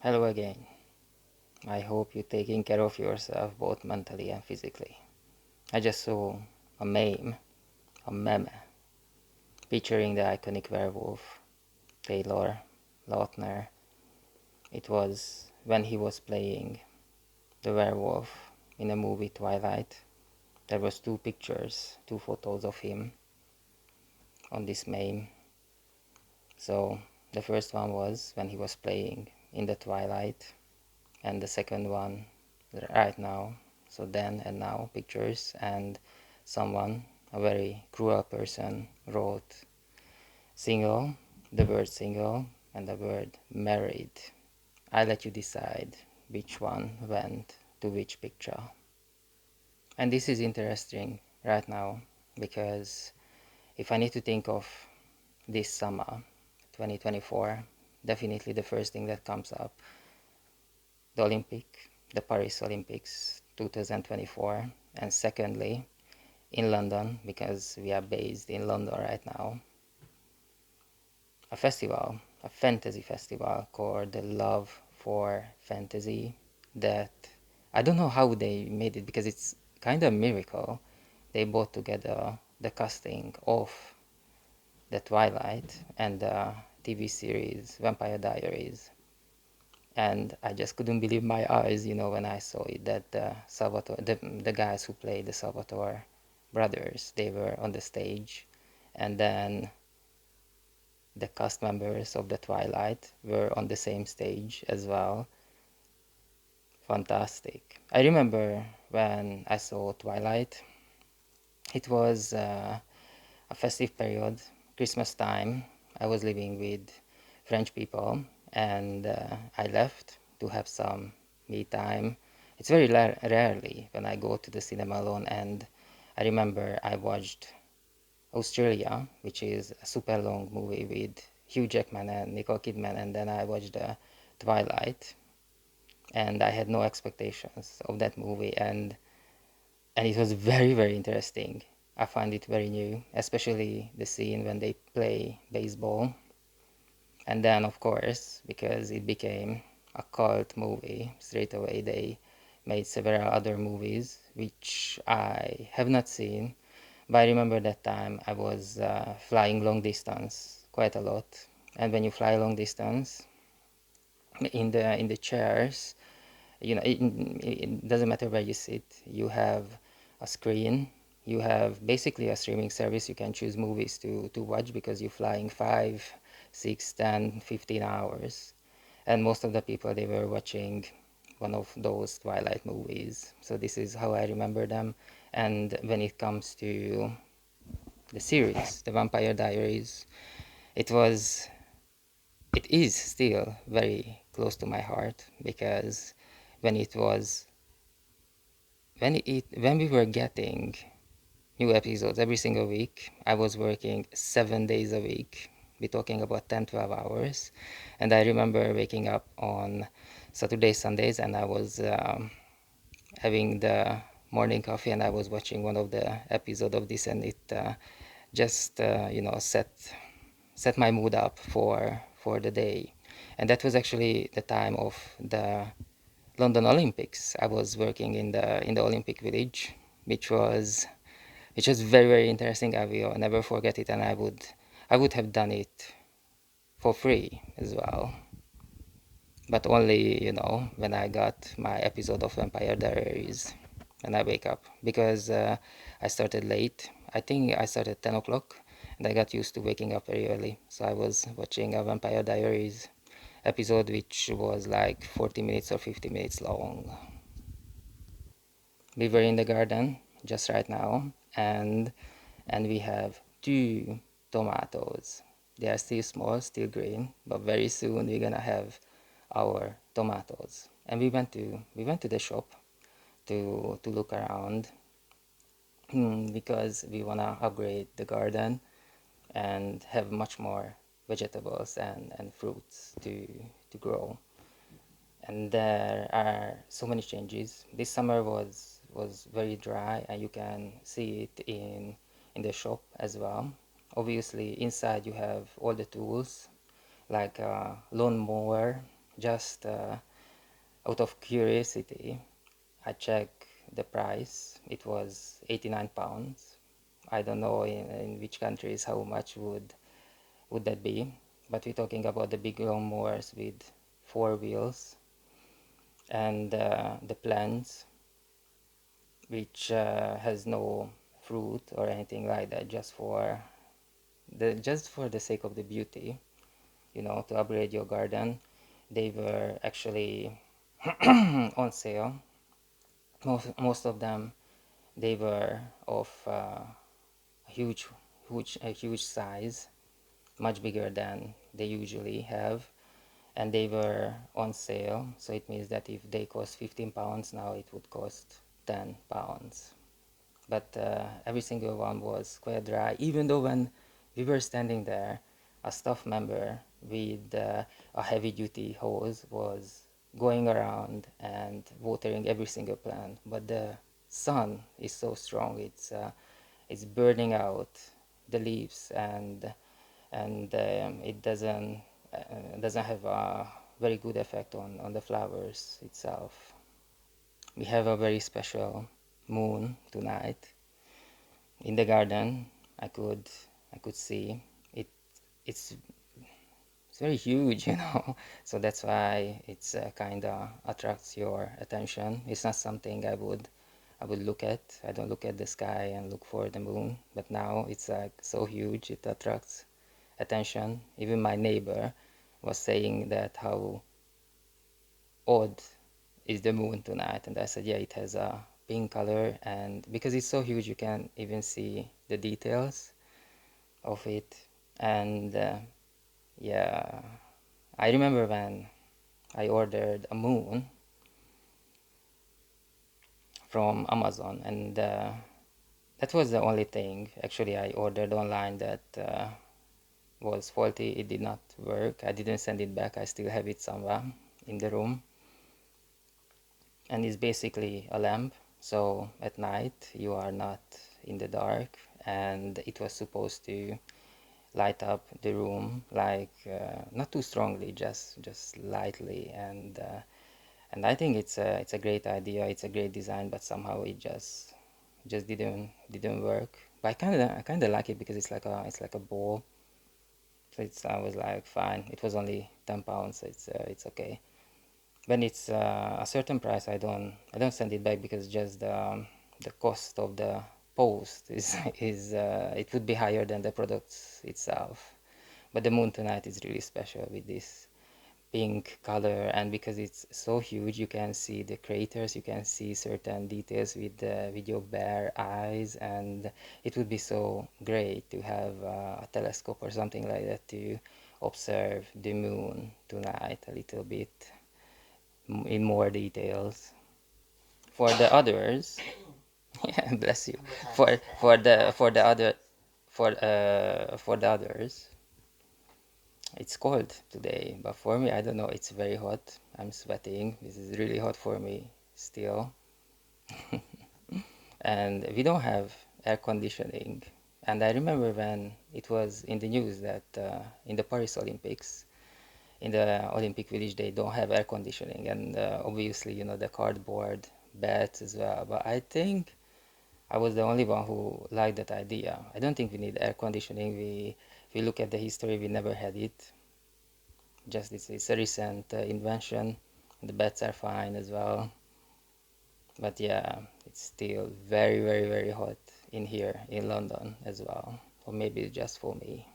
Hello again. I hope you're taking care of yourself both mentally and physically. I just saw a meme, featuring the iconic werewolf, Taylor Lautner. It was when he was playing the werewolf in the movie Twilight. There was two photos of him on this meme. So the first one was when he was playing in the Twilight, and the second one right now. So then and now pictures, and someone, a very cruel person, wrote single, the word single, and the word married. I let you decide which one went to which picture. And this is interesting right now because if I need to think of this summer 2024, definitely the first thing that comes up, the Paris Olympics 2024, and secondly, in London, because we are based in London right now, a fantasy festival called the Love for Fantasy. That I don't know how they made it because it's kind of a miracle. They brought together the casting of the Twilight and the TV series Vampire Diaries, and I just couldn't believe my eyes, when I saw it, that the guys who played the Salvatore brothers, they were on the stage, and then the cast members of the Twilight were on the same stage as well. Fantastic. I remember when I saw Twilight, it was a festive period, Christmas time. I was living with French people, and I left to have some me time. It's very rarely when I go to the cinema alone, and I remember I watched Australia, which is a super long movie with Hugh Jackman and Nicole Kidman, and then I watched Twilight, and I had no expectations of that movie, and it was very, very interesting. I find it very new, especially the scene when they play baseball. And then, of course, because it became a cult movie, straight away they made several other movies, which I have not seen. But I remember that time I was flying long distance quite a lot. And when you fly long distance, in the chairs, it doesn't matter where you sit. You have a screen. You have basically a streaming service. You can choose movies to watch because you're flying 5, 6, 10, 15 hours. And most of the people, they were watching one of those Twilight movies. So this is how I remember them. And when it comes to the series, The Vampire Diaries, it was it is still very close to my heart because when it was when we were getting new episodes every single week, I was working 7 days a week. We're talking about 10-12 hours, and I remember waking up on Saturdays, Sundays, and I was having the morning coffee, and I was watching one of the episode of this, and it just set my mood up for the day. And that was actually the time of the London Olympics. I was working in the Olympic Village, which was very, very interesting. I will never forget it, and I would have done it for free as well, but only when I got my episode of Vampire Diaries when I wake up, because I started late. I think I started 10 o'clock, and I got used to waking up very early. So I was watching a Vampire Diaries episode, which was like 40 minutes or 50 minutes long. We were in the garden just right now, and we have two tomatoes. They are still small, still green, but very soon we're gonna have our tomatoes. And we went to the shop to look around, because we wanna upgrade the garden and have much more vegetables and fruits to grow. And there are so many changes. This summer was very dry, and you can see it in the shop as well. Obviously inside you have all the tools like a lawnmower, Just out of curiosity, I checked the price. It was £89. I don't know in which countries how much would that be, but we're talking about the big lawnmowers with four wheels and the plants, which has no fruit or anything like that, just for the sake of the beauty, to upgrade your garden. They were actually on sale. Most of them, they were of huge, a huge size, much bigger than they usually have, and they were on sale. So it means that if they cost £15 now, it would cost £10. But every single one was quite dry, even though when we were standing there, a staff member with a heavy duty hose was going around and watering every single plant. But the sun is so strong, it's burning out the leaves, and it doesn't have a very good effect on the flowers itself. We have a very special moon tonight in the garden. I could see it. It's it's very huge, so that's why it's kind of attracts your attention. It's not something I would look at. I don't look at the sky and look for the moon, but now it's like so huge, it attracts attention. Even my neighbor was saying that how odd is the moon tonight, and I said, yeah, it has a pink color, and because it's so huge, you can even see the details of it. And yeah, I remember when I ordered a moon from Amazon, and that was the only thing actually I ordered online that was faulty. It did not work. I didn't send it back. I still have it somewhere in the room, and it's basically a lamp. So at night you are not in the dark, and it was supposed to light up the room, like not too strongly, just lightly. And I think it's a great idea. It's a great design, but somehow it just didn't work. But I kind of like it because it's like a ball. So I was like, fine. It was only £10, so it's okay. When it's a certain price, I don't send it back, because just the cost of the post is it would be higher than the products itself. But the moon tonight is really special with this pink color, and because it's so huge, you can see the craters, you can see certain details with your bare eyes, and it would be so great to have a telescope or something like that to observe the moon tonight a little bit in more details. For the others, yeah, bless you. For the others, it's cold today, but for me, I don't know. It's very hot. I'm sweating. This is really hot for me still, and we don't have air conditioning. And I remember when it was in the news that in the Paris Olympics, in the Olympic Village, they don't have air conditioning, and obviously, the cardboard beds as well. But I think I was the only one who liked that idea. I don't think we need air conditioning. If we look at the history, we never had it. Just it's a recent invention. The beds are fine as well. But yeah, it's still very, very, very hot in here in London as well. Or maybe it's just for me.